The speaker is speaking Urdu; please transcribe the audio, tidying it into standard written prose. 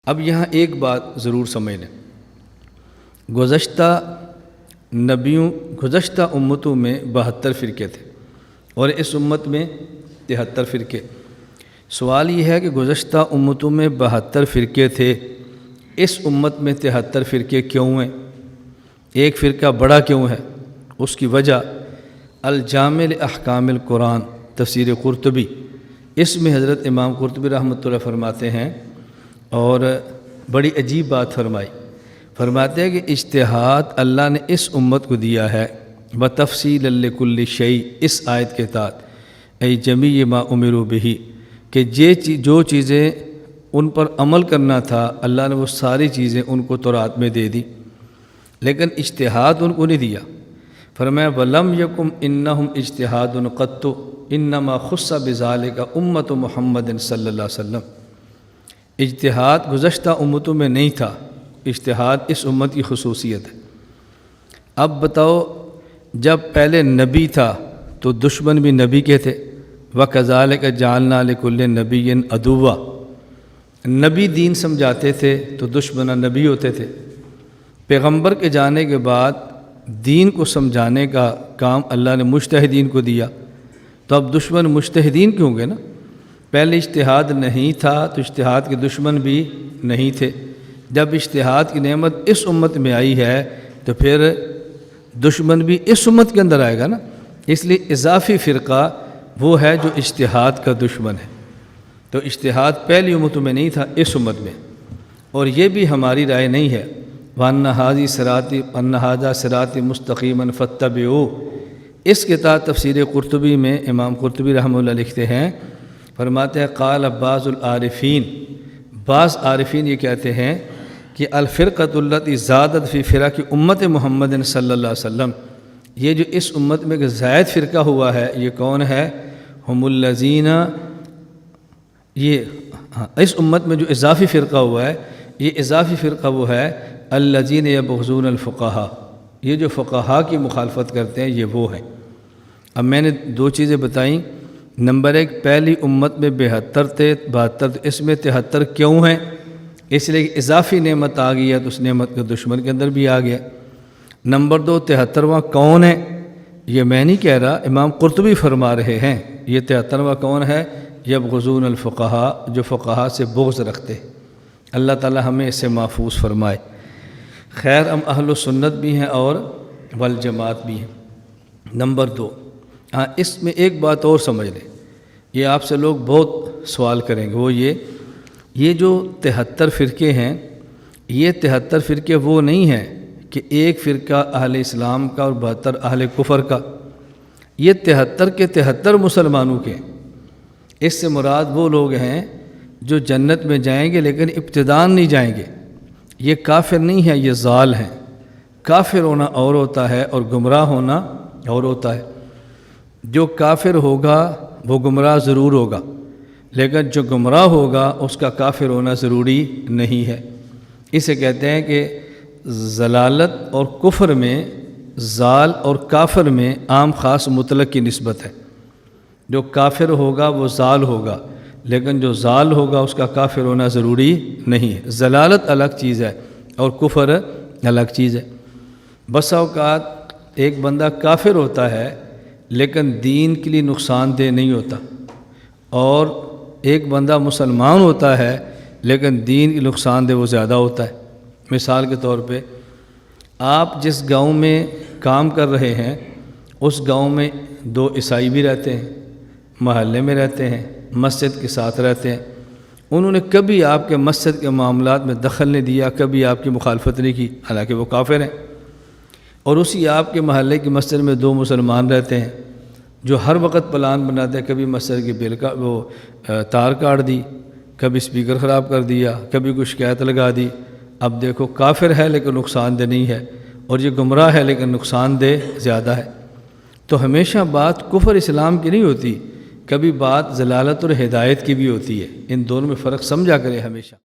اب یہاں ایک بات ضرور سمجھ لیں، گزشتہ امتوں میں 72 فرقے تھے اور اس امت میں 73 فرقے۔ سوال یہ ہے کہ گزشتہ امتوں میں 72 فرقے تھے، اس امت میں 73 فرقے کیوں ہیں؟ ایک فرقہ بڑا کیوں ہے؟ اس کی وجہ الجامع احکام القرآن تفسیر قرطبی، اس میں حضرت امام قرطبی رحمۃ اللہ فرماتے ہیں اور بڑی عجیب بات فرماتے ہیں کہ اجتہاد اللہ نے اس امت کو دیا ہے بتفصیل لکل شیء، اس آیت کے تحت ای جمیع ما امروا بہ، کہ جو چیزیں ان پر عمل کرنا تھا اللہ نے وہ ساری چیزیں ان کو تورات میں دے دی، لیکن اجتہاد ان کو نہیں دیا۔ فرمایا وَلَمْ يَكُمْ إِنَّهُمْ اجتہاد قط انما خص بذلک امت محمد صلی اللہ علیہ وسلم۔ اجتہاد گزشتہ امتوں میں نہیں تھا، اجتہاد اس امت کی خصوصیت ہے۔ اب بتاؤ، جب پہلے نبی تھا تو دشمن بھی نبی کے تھے، وَكَذَلِكَ جَعَلْنَا لِكُلِّ نَبِيٍّ عَدُوًّا، نبی دین سمجھاتے تھے تو دشمن نبی ہوتے تھے۔ پیغمبر کے جانے کے بعد دین کو سمجھانے کا کام اللہ نے مجتہدین کو دیا، تو اب دشمن مجتہدین کیوں گے نا؟ پہلے اجتہاد نہیں تھا تو اجتہاد کے دشمن بھی نہیں تھے۔ جب اجتہاد کی نعمت اس امت میں آئی ہے تو پھر دشمن بھی اس امت کے اندر آئے گا نا، اس لیے اضافی فرقہ وہ ہے جو اجتہاد کا دشمن ہے۔ تو اجتہاد پہلی امتوں میں نہیں تھا، اس امت میں، اور یہ بھی ہماری رائے نہیں ہے۔ وَأَنَّ هَٰذَا صِرَاطِي مُسْتَقِيمًا فَاتَّبِعُوهُ، اس کے تحت تفسیر قرطبی میں امام قرطبی رحمہ اللہ لکھتے ہیں، فرماتے ہیں قال بعض العارفین، بعض عارفین یہ کہتے ہیں کہ الفرقۃ التی زادت فی فرق امت محمد صلی اللہ علیہ وسلم، یہ جو اس امت میں زائد فرقہ ہوا ہے یہ کون ہے؟ ہم الذین، اس امت میں جو اضافی فرقہ ہوا ہے، یہ اضافی فرقہ وہ ہے الذین یبغضون الفقہاء، یہ جو فقہاء کی مخالفت کرتے ہیں یہ وہ ہیں۔ اب میں نے دو چیزیں بتائیں، نمبر ایک، پہلی امت میں 72 تھے، 72، اس میں 73 کیوں ہیں؟ اس لیے کہ اضافی نعمت آ گئی ہے تو اس نعمت کے دشمن کے اندر بھی آ گیا۔ نمبر دو، 73واں کون ہے؟ یہ میں نہیں کہہ رہا، امام قرطبی فرما رہے ہیں، یہ 73واں کون ہے؟ یبغضون الفقہاء، جو فقہاء سے بغض رکھتے۔ اللہ تعالی ہمیں اس سے محفوظ فرمائے۔ خیر، ہم اہل سنت بھی ہیں اور والجماعت بھی ہیں۔ نمبر دو، اس میں ایک بات اور سمجھ لیں، یہ آپ سے لوگ بہت سوال کریں گے، وہ یہ جو 73 فرقے ہیں، یہ 73 فرقے وہ نہیں ہیں کہ ایک فرقہ اہل اسلام کا اور 72 اہل کفر کا، یہ 73 کے 73 مسلمانوں کے۔ اس سے مراد وہ لوگ ہیں جو جنت میں جائیں گے لیکن ابتداءً نہیں جائیں گے، یہ کافر نہیں ہے، یہ ضال ہیں۔ کافر ہونا اور ہوتا ہے اور گمراہ ہونا اور ہوتا ہے۔ جو کافر ہوگا وہ گمراہ ضرور ہوگا، لیکن جو گمراہ ہوگا اس کا کافر ہونا ضروری نہیں ہے۔ اسے کہتے ہیں کہ ضلالت اور کفر میں، ضال اور کافر میں عام خاص مطلق کی نسبت ہے۔ جو کافر ہوگا وہ ضال ہوگا، لیکن جو ضال ہوگا اس کا کافر ہونا ضروری نہیں ہے۔ ضلالت الگ چیز ہے اور کفر الگ چیز ہے۔ بسا اوقات ایک بندہ کافر ہوتا ہے لیکن دین کے لیے نقصان دہ نہیں ہوتا، اور ایک بندہ مسلمان ہوتا ہے لیکن دین کی نقصان دہ وہ زیادہ ہوتا ہے۔ مثال کے طور پہ آپ جس گاؤں میں کام کر رہے ہیں اس گاؤں میں 2 عیسائی بھی رہتے ہیں، محلے میں رہتے ہیں، مسجد کے ساتھ رہتے ہیں، انہوں نے کبھی آپ کے مسجد کے معاملات میں دخل نہیں دیا، کبھی آپ کی مخالفت نہیں کی، حالانکہ وہ کافر ہیں۔ اور اسی آپ کے محلے کی مسجد میں 2 مسلمان رہتے ہیں جو ہر وقت پلان بناتے ہیں، کبھی مسجد کی بیل کا وہ تار کاٹ دی، کبھی اسپیکر خراب کر دیا، کبھی کوئی شکایت لگا دی۔ اب دیکھو، کافر ہے لیکن نقصان دہ نہیں ہے، اور یہ گمراہ ہے لیکن نقصان دہ زیادہ ہے۔ تو ہمیشہ بات کفر اسلام کی نہیں ہوتی، کبھی بات ضلالت اور ہدایت کی بھی ہوتی ہے۔ ان دونوں میں فرق سمجھا کرے ہمیشہ۔